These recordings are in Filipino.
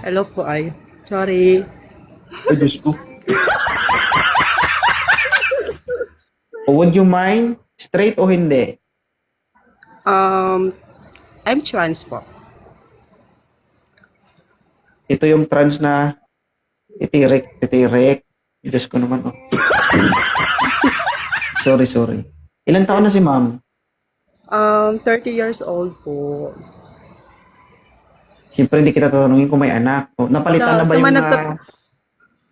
Hello po ay. Sorry. Ay, Diyos ko. Would you mind? Straight o hindi? Um, I'm trans po. Ito yung trans na titirik. Diyos ko naman. Oh. Sorry. Ilang taon na si ma'am? 30 years old po. Siyempre hindi kita tatanungin kung may anak. Oh, napalitan na ba Sa yung mga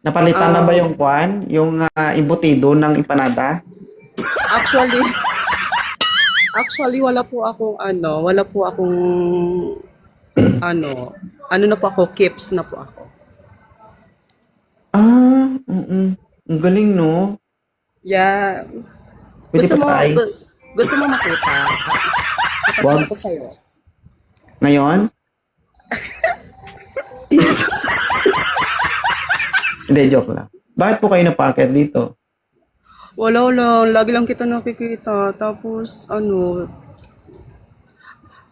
napalitan na ba yung kwan? Yung imbutido ng empanada? actually, actually wala po akong ano na po ako, kips na po ako. Ang galing, no? Yeah. Pwede Gusto pa mo, try? gusto mo makita? Wag. Ipakita ko sa'yo. Ngayon? Yes. Hindi, joke lang. Bakit po kayo napakit dito? Wala lang, lagi lang kita nakikita. Tapos,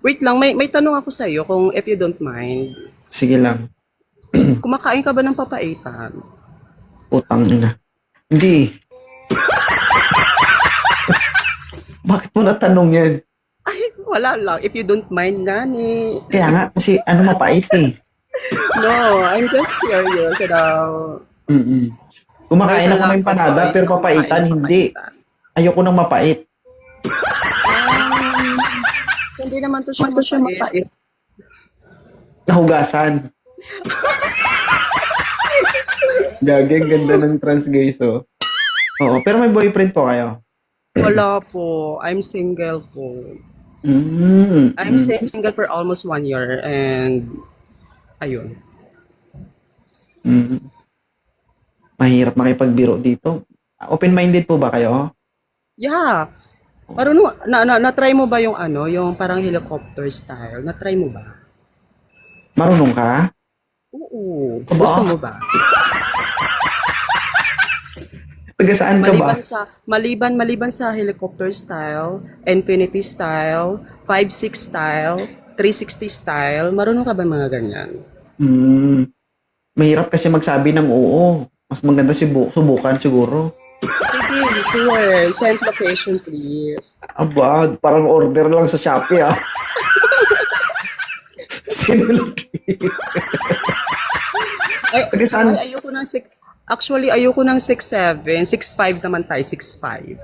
wait lang, may tanong ako sa'yo kung if you don't mind. Sige lang. Kumakain ka ba ng papaitan? Putang ina. Hindi. Bakit mo natanong yan? Ay, wala lang. If you don't mind nga ni. Kaya nga, kasi mapait eh. No, I'm just curious about. Mm-mm. Kumakain There's a ako lot ng of empanada, boys pero na papaitan, kumakain ng hindi. papaitan. Ayoko ng mapait. Um, hindi naman to siya mapait. Nahugasan. Gageng ganda ng trans guys, oh. Oo, pero may boyfriend po kayo. Wala po. I'm single po. I'm single for almost 1 year and ayun. Mm. Mahirap makipagbiro dito. Open-minded po ba kayo? Yeah. Marunong, na-try mo ba yung yung parang helicopter style? Na-try mo ba? Marunong ka? Oo. Aba. Gusto mo ba? Taga saan ka ba? Maliban sa helicopter style, infinity style, 5-6 style, 360 style, marunong ka ba mga ganyan? Mahirap kasi magsabi ng oo. Mas maganda subukan siguro. Sige, sure. Send location, please. Aba, parang order lang sa Shopee ah. Sinulog. Ay, Taga saan? Actually, ayoko ng 6'7". 6'5" naman tayo, 6'5".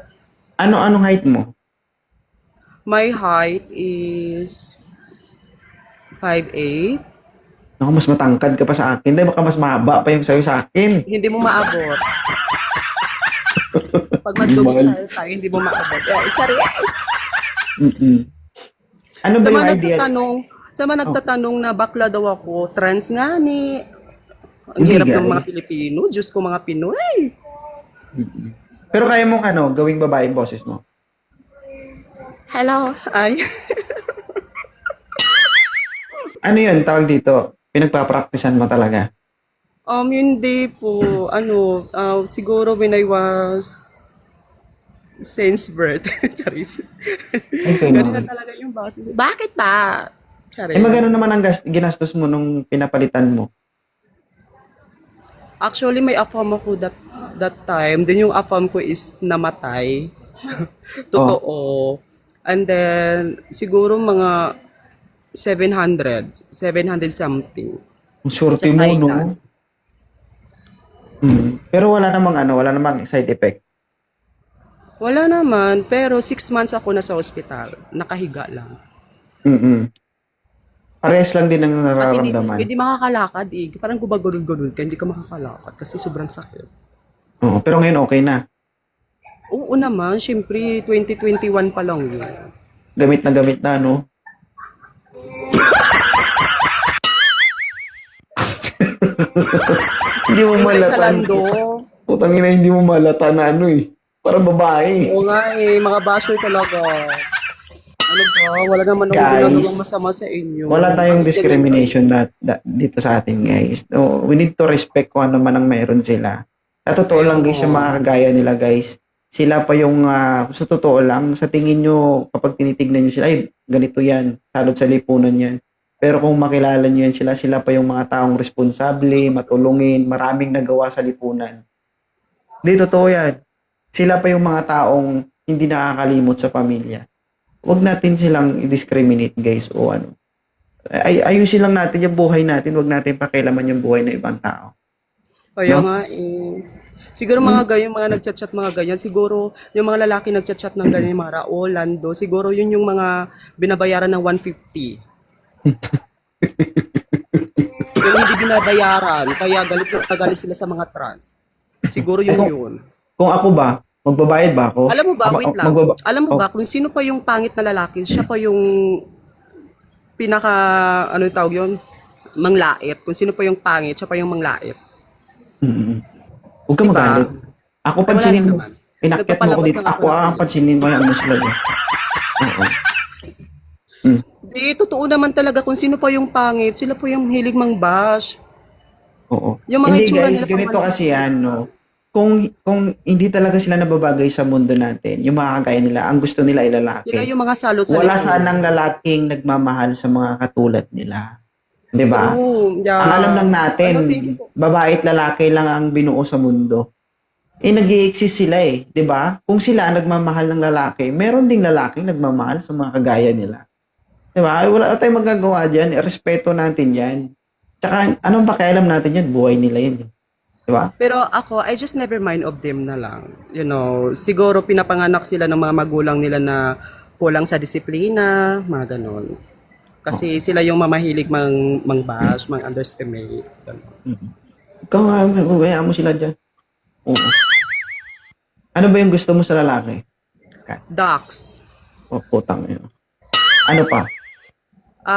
Anong height mo? My height is 5'8". Naku, mas matangkad ka pa sa akin. Dahil baka mas mahaba pa yung sayo sa akin. Hindi mo maabot. Pag mag-dog style tayo, hindi mo maabot. Sorry. Ano ba yung idea? Sa mga nagtatanong na bakla daw ako, trans nga ni. Ang Hindi, hirap ng guys. mga Pilipino. Diyos ko, mga Pinoy. Pero kaya mong gawing babae yung boses mo? Hello. Ay. Ano yun, tawag dito? Pinagpapraktisan mo talaga? Hindi po. Siguro when I was since birth. Charis. Okay Ganun na naman. talaga yung boses. Bakit ba? Charis. Magano naman ang ginastos mo nung pinapalitan mo? Actually, may afam ako that time. Then yung afam ko is namatay. Totoo. And then, siguro mga 700 something. Ang swerte Sa mo, Thailand. no? Pero wala namang side effect. Wala naman, pero 6 months ako nasa hospital. Nakahiga lang. Parehas lang din ang Kasi hindi nararamdaman. makakalakad eh. Parang gumagulol-gulol ka, hindi ka makakalakad kasi sobrang sakit. Oo, pero ngayon okay na. Oo naman, syempre 2021 pa lang yun. Gamit na, no? Hindi mo Sa malata. lando. Putang ina, hindi mo malata na eh. Parang babae. Oo nga eh, mga basher talaga. Ano ba? Wala naman ako Guys, ginagawang masama sa inyo. Wala tayong Bakit discrimination dito sa atin, guys. No, we need to respect kung ano man ang meron sila. Sa totoo lang, guys, yung mga kagaya nila, guys, sila pa yung, sa totoo lang, sa tingin nyo, kapag tinitignan nyo sila, ay, ganito yan, salot sa lipunan yan. Pero kung makilala niyo yan sila pa yung mga taong responsable, matulungin, maraming nagawa sa lipunan. Hindi, totoo yan. Sila pa yung mga taong hindi nakakalimot sa pamilya. Huwag natin silang i-discriminate, guys, o ano. Ayusin lang natin yung buhay natin, huwag natin pakialaman yung buhay ng ibang tao. Kaya No? nga eh. Siguro mga ganyan, mga nagchat-chat mga ganyan, siguro yung mga lalaki nagchat-chat ng ganyan, mga Raul, Lando, siguro yun yung mga binabayaran ng 150. Yung hindi binabayaran, kaya galit na galit sila sa mga trans. Siguro yun. Kung ako ba, magbabayad ba ako? Alam mo ba, wait lang. Alam mo Oh. ba, kung sino pa yung pangit na lalaki, siya pa yung pinaka, ano yung tawag yun? Manglait. Kung sino pa yung pangit, siya pa yung manglait. Mm-mm. Huwag ka Diba? magalit. Ako Wala pansinin mo. naman. Inakyat mo ko Nagpapalabas dito. lang ako Ako ng ang pansinin mo yung sila dyan. Oo. Di, totoo naman talaga kung sino pa yung pangit, sila po yung hilig mang bash. Oo. Yung mga Hindi itsura guys, nila ganito pang- kasi yan, no? Kung hindi talaga sila nababagay sa mundo natin, yung mga kagaya nila, ang gusto nila ay Sila lalaki. yung mga salot sa Wala likod. sanang lalaking nagmamahal sa mga katulad nila. 'Di ba? Oo, yeah. Ang alam lang natin, Ano, thank you po. babae at lalaki lang ang binuo sa mundo. Nag-i-exist sila eh, 'di ba? Kung sila nagmamahal ng lalaki, meron ding lalaking nagmamahal sa mga kagaya nila. 'Di ba? Ay, wala tayong magagawa diyan, respeto natin 'yan. Tsaka anong pakialam natin 'yan, buhay nila 'yan. 'Di ba? Pero ako, I just never mind of them na lang. You know, siguro pinapanganak sila ng mga magulang nila na kulang sa disiplina, mga ganon. Kasi sila yung mamahilig mang-bash, mang-underestimate. Ganon. Ikaw nga, hayaan mo sila diyan. Oo. Ano ba yung gusto mo sa lalaki? Ducks. O putang ina. Ano pa?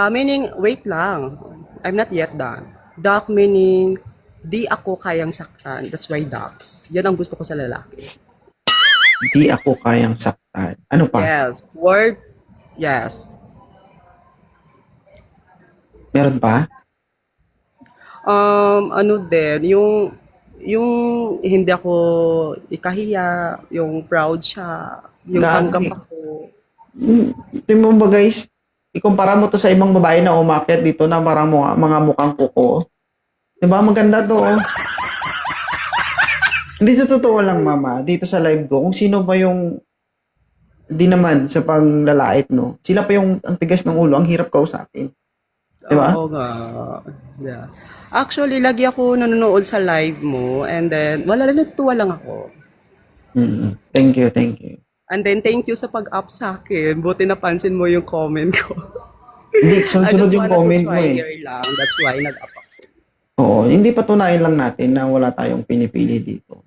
Meaning, wait lang. I'm not yet done. Duck meaning, di ako kayang saktan. That's why ducks. Yan ang gusto ko sa lalaki. Di ako kayang saktan. Ano pa? Yes. Word, yes. Meron pa? Ano din, yung hindi ako ikahiya, yung proud siya, yung Gagi. tanggap ako. Tingnan mo ba guys? Ikumpara mo to sa ibang babae na umakyat dito na parang mga mukhang kuko. Diba? Maganda to. Oh. Hindi sa totoo lang, mama. Dito sa live ko, kung sino ba yung di naman sa panglalait, no? Sila pa yung ang tigas ng ulo, ang hirap kausapin. Diba? Oo nga. Yeah. Actually, lagi ako nanonood sa live mo and then, wala lang, natuwa lang ako. Thank you, thank you. And then, thank you sa pag-up sa akin. Buti napansin mo yung comment ko. Hindi, I sunod-sunod just yung wanna comment to mo try eh. here lang. That's why nag-up ako. Oo, hindi patunayan lang natin na wala tayong pinipili dito.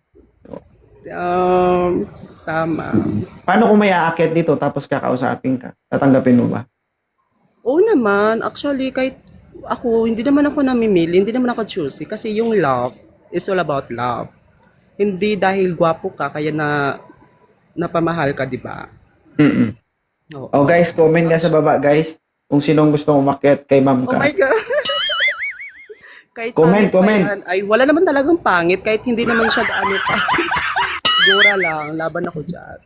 Tama. Paano kung may aakyat dito tapos kakausapin ka? Tatanggapin mo ba? Oo naman, actually, kahit ako, hindi naman ako namimili, hindi naman ako choosy. Kasi yung love is all about love. Hindi dahil gwapo ka, kaya napamahal ka, di ba? Mm-mm. Oo. Oh guys, comment nga sa baba guys kung sinong gusto umakyat kay Ma'am Oh Ka. my God! Kahit Comment, pangit pa comment. yan, ay, wala naman talagang pangit, kahit hindi naman siya gaano pa. Gura lang, laban ako dyan.